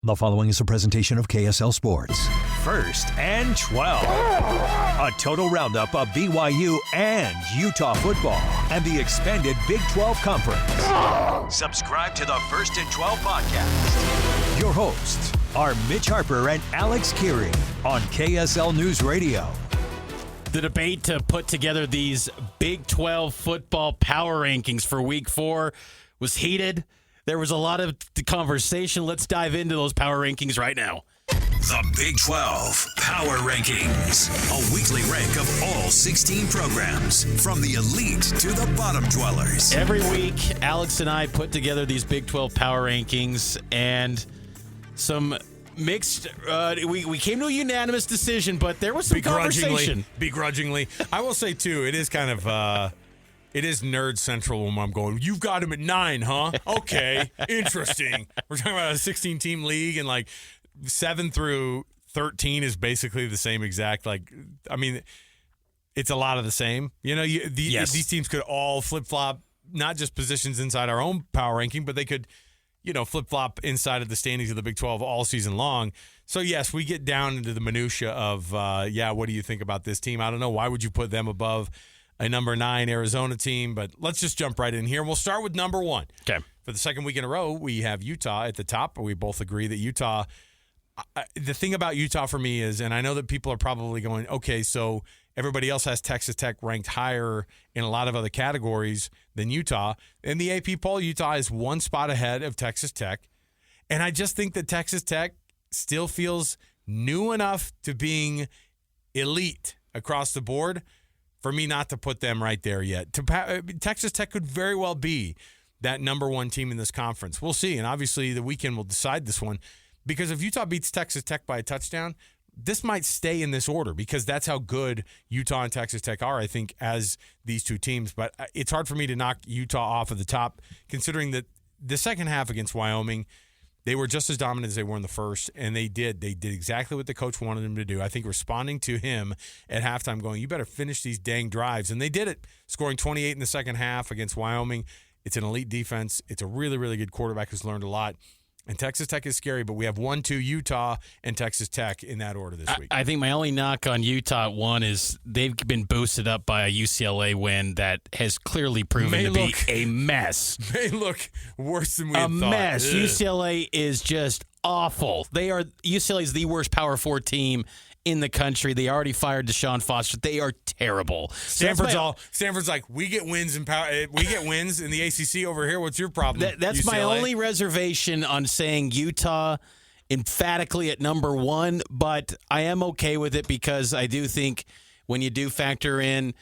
The following is a presentation of KSL Sports. First and 12. A total roundup of BYU and Utah football and the expanded Big 12 Conference. Subscribe to the First and 12 podcast. Your hosts are Mitch Harper and Alex Kirry on KSL News Radio. The debate to put together these Big 12 football power rankings for Week 4 was heated. There was a lot of conversation. Let's dive into those power rankings right now. The Big 12 Power Rankings. A weekly rank of all 16 programs, from the elite to the bottom dwellers. Every week, Alex and I put together these Big 12 Power Rankings, and some mixed, we came to a unanimous decision, but there was some conversation. Begrudgingly. I will say, too, it is kind of... It is nerd central when I'm going, you've got him at 9, huh? Okay, interesting. We're talking about a 16-team league, and like 7 through 13 is basically the same exact. It's a lot of the same. You know, these teams could all flip-flop, not just positions inside our own power ranking, but they could, flip-flop inside of the standings of the Big 12 all season long. So, yes, we get down into the minutia of, what do you think about this team? I don't know. Why would you put them above a number 9 Arizona team? But let's just jump right in here. And we'll start with number 1. Okay. For the second week in a row, we have Utah at the top. We both agree that Utah, the thing about Utah for me is, and I know that people are probably going, okay, so everybody else has Texas Tech ranked higher in a lot of other categories than Utah. In the AP poll, Utah is 1 spot ahead of Texas Tech. And I just think that Texas Tech still feels new enough to being elite across the board for me not to put them right there yet. Texas Tech could very well be that number 1 team in this conference. We'll see, and obviously the weekend will decide this one, because if Utah beats Texas Tech by a touchdown, this might stay in this order, because that's how good Utah and Texas Tech are, I think, as these two teams. But it's hard for me to knock Utah off of the top, considering that the second half against Wyoming, they were just as dominant as they were in the first, and they did exactly what the coach wanted them to do. I think responding to him at halftime going, you better finish these dang drives. And they did it, scoring 28 in the second half against Wyoming. It's an elite defense. It's a really, really good quarterback who's learned a lot. And Texas Tech is scary, but we have 1, 2 Utah and Texas Tech in that order this week. I think my only knock on Utah at 1 is they've been boosted up by a UCLA win that has clearly proven to be a mess. May look worse than we had thought. A mess. Ugh. UCLA is just awful. UCLA is the worst Power 4 team in the country. They already fired Deshaun Foster. They are terrible. Stanford's like, we get wins in the ACC over here. What's your problem? That's UCLA? my only reservation on saying Utah emphatically at number 1, but I am okay with it, because I do think when you do factor in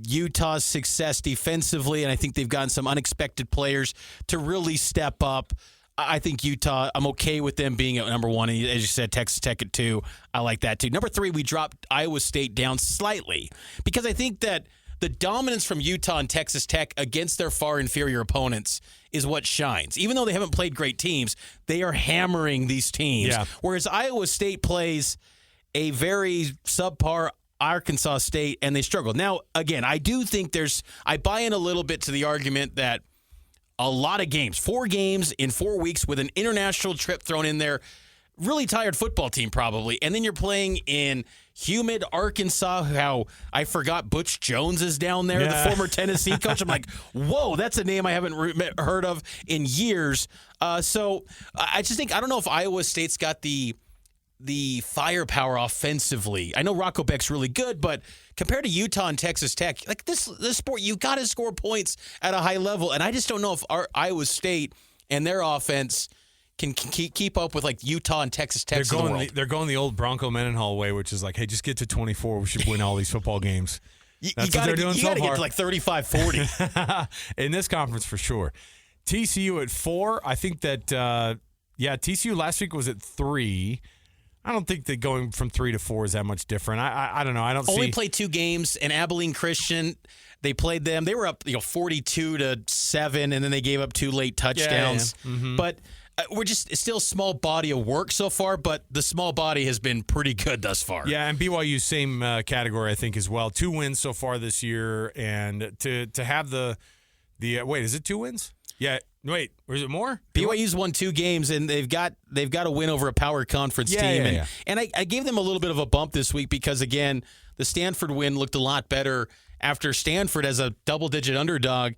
Utah's success defensively, and I think they've gotten some unexpected players to really step up, I think Utah, I'm okay with them being at number 1. And as you said, Texas Tech at 2. I like that too. Number 3, we dropped Iowa State down slightly, because I think that the dominance from Utah and Texas Tech against their far inferior opponents is what shines. Even though they haven't played great teams, they are hammering these teams. Yeah. Whereas Iowa State plays a very subpar Arkansas State, and they struggle. Now, again, I do think I buy in a little bit to the argument that a lot of games, 4 games in 4 weeks with an international trip thrown in there, really tired football team probably. And then you're playing in humid Arkansas, how I forgot Butch Jones is down there, the former Tennessee coach. I'm like, whoa, that's a name I haven't heard of in years. So I just think, I don't know if Iowa State's got the firepower offensively. I know Rocco Beck's really good, but compared to Utah and Texas Tech, like this sport, you got to score points at a high level. And I just don't know if Iowa State and their offense can keep up with like Utah and Texas Tech. They're going the old Bronco Mendenhall way, which is like, hey, just get to 24. We should win all these football games. That's what they're doing so far. You got to get to like 35-40. In this conference for sure. TCU at 4. I think that, TCU last week was at 3. I don't think that going from 3 to 4 is that much different. I don't know. I don't only played 2 games, and Abilene Christian, they played them. They were up 42-7, and then they gave up 2 late touchdowns. Yeah. Mm-hmm. But we're just still a small body of work so far, but the small body has been pretty good thus far. Yeah, and BYU, same category, I think, as well. 2 wins so far this year, and to have the wait, is it 2 wins? Yeah. Wait, was it more? BYU's won 2 games, and they've got a win over a power conference team. And I gave them a little bit of a bump this week because, again, the Stanford win looked a lot better after Stanford, as a double-digit underdog,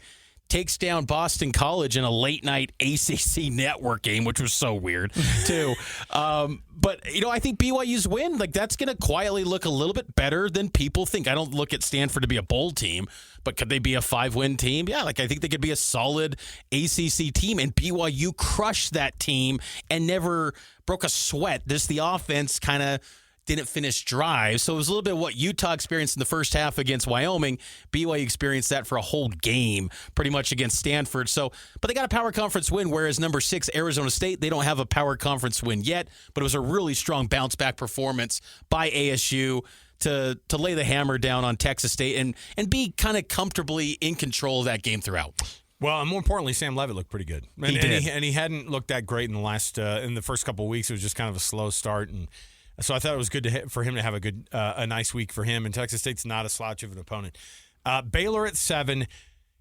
takes down Boston College in a late-night ACC network game, which was so weird, too. But, I think BYU's win, that's going to quietly look a little bit better than people think. I don't look at Stanford to be a bowl team, but could they be a 5-win team? Yeah, I think they could be a solid ACC team, and BYU crushed that team and never broke a sweat. Just the offense kind of didn't finish drive. So it was a little bit what Utah experienced in the first half against Wyoming. BYU experienced that for a whole game, pretty much against Stanford. But they got a power conference win, whereas number 6, Arizona State, they don't have a power conference win yet, but it was a really strong bounce-back performance by ASU to lay the hammer down on Texas State and be kind of comfortably in control of that game throughout. Well, and more importantly, Sam Leavitt looked pretty good. He did. And he hadn't looked that great in the first couple of weeks. It was just kind of a slow start, and so I thought it was good for him to have a nice week for him. And Texas State's not a slouch of an opponent. Baylor at 7,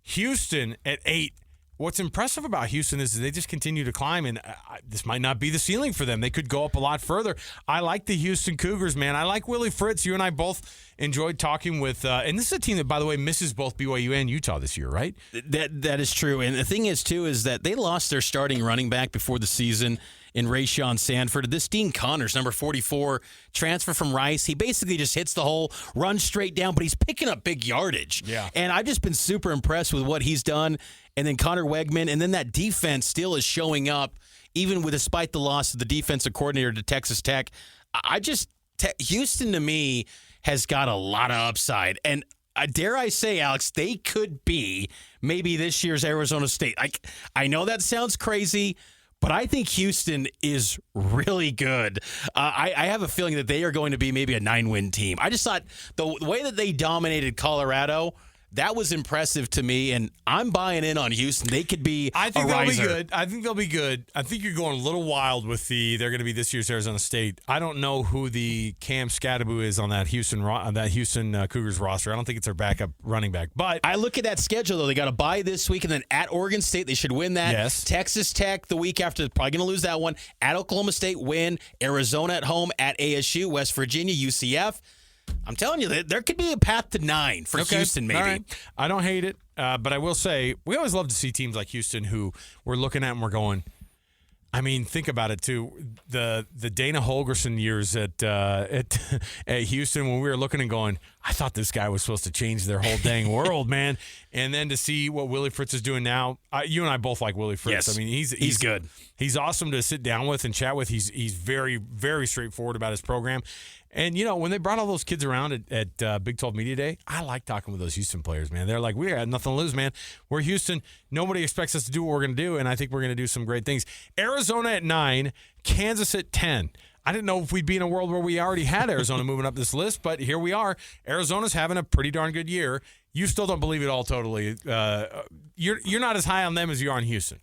Houston at 8. What's impressive about Houston is they just continue to climb, and this might not be the ceiling for them. They could go up a lot further. I like the Houston Cougars, man. I like Willie Fritz. You and I both enjoyed talking with, and this is a team that, by the way, misses both BYU and Utah this year, right? That is true. And the thing is, too, is that they lost their starting running back before the season in Rayshon Sanford. This Dean Connors, number 44, transfer from Rice. He basically just hits the hole, runs straight down, but he's picking up big yardage. Yeah. And I've just been super impressed with what he's done. And then Connor Wegman, and then that defense still is showing up, even despite the loss of the defensive coordinator to Texas Tech. Houston, to me, has got a lot of upside. And dare I say, Alex, they could be maybe this year's Arizona State. I know that sounds crazy, but I think Houston is really good. I have a feeling that they are going to be maybe a 9-win team. I just thought the way that they dominated Colorado, that was impressive to me, and I'm buying in on Houston. They could be I think a they'll riser. be good. I think they'll be good. I think you're going a little wild with they're going to be this year's Arizona State. I don't know who the Cam Scadaboo is on that Houston Cougars roster. I don't think it's their backup running back. But I look at that schedule, though. They got a bye this week, and then at Oregon State, they should win that. Yes. Texas Tech the week after, probably going to lose that one. At Oklahoma State, win. Arizona at home, at ASU, West Virginia, UCF. I'm telling you, there could be a path to 9 for Houston, maybe. All right. I don't hate it, but I will say we always love to see teams like Houston who we're looking at and we're going, I mean, think about it, too. The Dana Holgerson years at Houston when we were looking and going, I thought this guy was supposed to change their whole dang world, man. And then to see what Willie Fritz is doing now, you and I both like Willie Fritz. Yes, I mean, he's good. He's awesome to sit down with and chat with. He's very, very straightforward about his program. And, when they brought all those kids around at Big 12 Media Day, I like talking with those Houston players, man. They're like, we got nothing to lose, man. We're Houston. Nobody expects us to do what we're going to do, and I think we're going to do some great things. Arizona at 9, Kansas at 10. I didn't know if we'd be in a world where we already had Arizona moving up this list, but here we are. Arizona's having a pretty darn good year. You still don't believe it all totally. You're not as high on them as you are on Houston.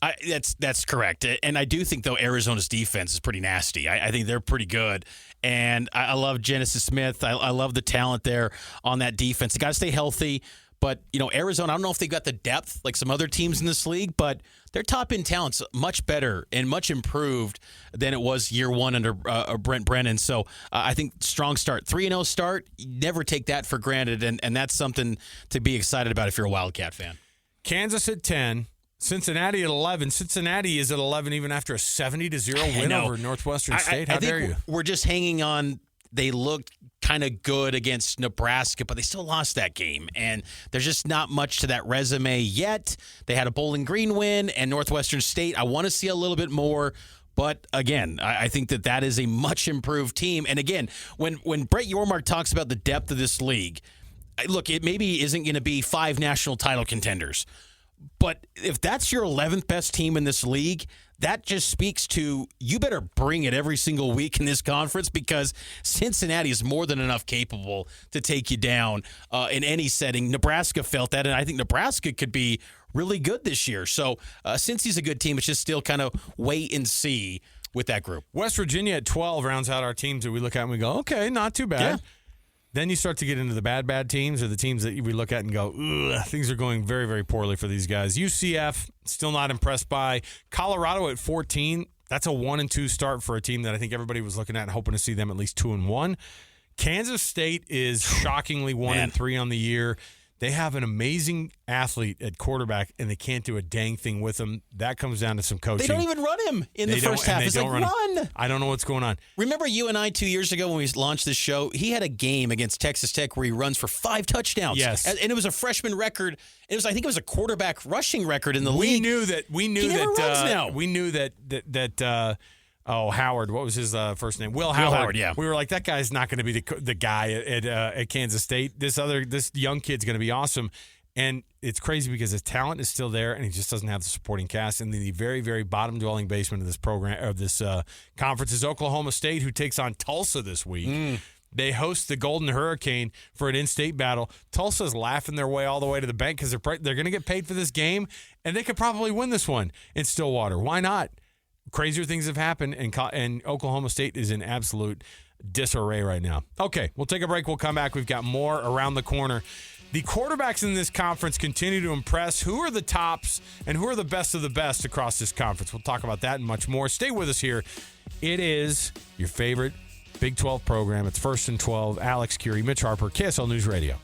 That's correct. And I do think, though, Arizona's defense is pretty nasty. I think they're pretty good. And I love Genesis Smith. I love the talent there on that defense. They got to stay healthy. But, Arizona, I don't know if they got the depth like some other teams in this league, but their top-end talent's much better and much improved than it was year one under Brent Brennan. So I think strong start. 3-0 start, you never take that for granted, and that's something to be excited about if you're a Wildcat fan. Kansas at 10. Cincinnati at 11. Cincinnati is at 11 even after a 70-0 win over Northwestern State. How dare you? We're just hanging on. They looked kind of good against Nebraska, but they still lost that game. And there's just not much to that resume yet. They had a Bowling Green win, and Northwestern State, I want to see a little bit more. But, again, I think that is a much improved team. And, again, when Brett Yormark talks about the depth of this league, look, it maybe isn't going to be 5 national title contenders. But if that's your 11th best team in this league, that just speaks to you better bring it every single week in this conference because Cincinnati is more than enough capable to take you down in any setting. Nebraska felt that, and I think Nebraska could be really good this year. So Cincy's a good team. It's just still kind of wait and see with that group. West Virginia at 12 rounds out our teams that we look at and we go, okay, not too bad. Yeah. Then you start to get into the bad teams, or the teams that we look at and go, ugh, things are going very, very poorly for these guys. UCF, still not impressed by. Colorado at 14, that's a 1-2 start for a team that I think everybody was looking at and hoping to see them at least 2-1. Kansas State is shockingly 1-3 on the year. They have an amazing athlete at quarterback, and they can't do a dang thing with him. That comes down to some coaching. They don't even run him in the first half. It's like, run. I don't know what's going on. Remember you and I 2 years ago when we launched this show? He had a game against Texas Tech where he runs for 5 touchdowns. Yes. And it was a freshman record. I think it was a quarterback rushing record in the league. We knew that. He never runs now. We knew that. Howard. What was his first name? Will Howard. Yeah. We were like, that guy's not going to be the guy at Kansas State. This young kid's going to be awesome. And it's crazy because his talent is still there, and he just doesn't have the supporting cast. And the very, very bottom dwelling basement of this program, of this conference, is Oklahoma State, who takes on Tulsa this week. They host the Golden Hurricane for an in-state battle. Tulsa's laughing their way all the way to the bank because they're going to get paid for this game, and they could probably win this one in Stillwater. Why not? Crazier things have happened, and Oklahoma State is in absolute disarray right now. Okay, we'll take a break. We'll come back. We've got more around the corner. The quarterbacks in this conference continue to impress. Who are the tops and who are the best of the best across this conference? We'll talk about that and much more. Stay with us here. It is your favorite Big 12 program. It's First and 12. Alex, Kirry, Mitch, Harper, KSL News Radio.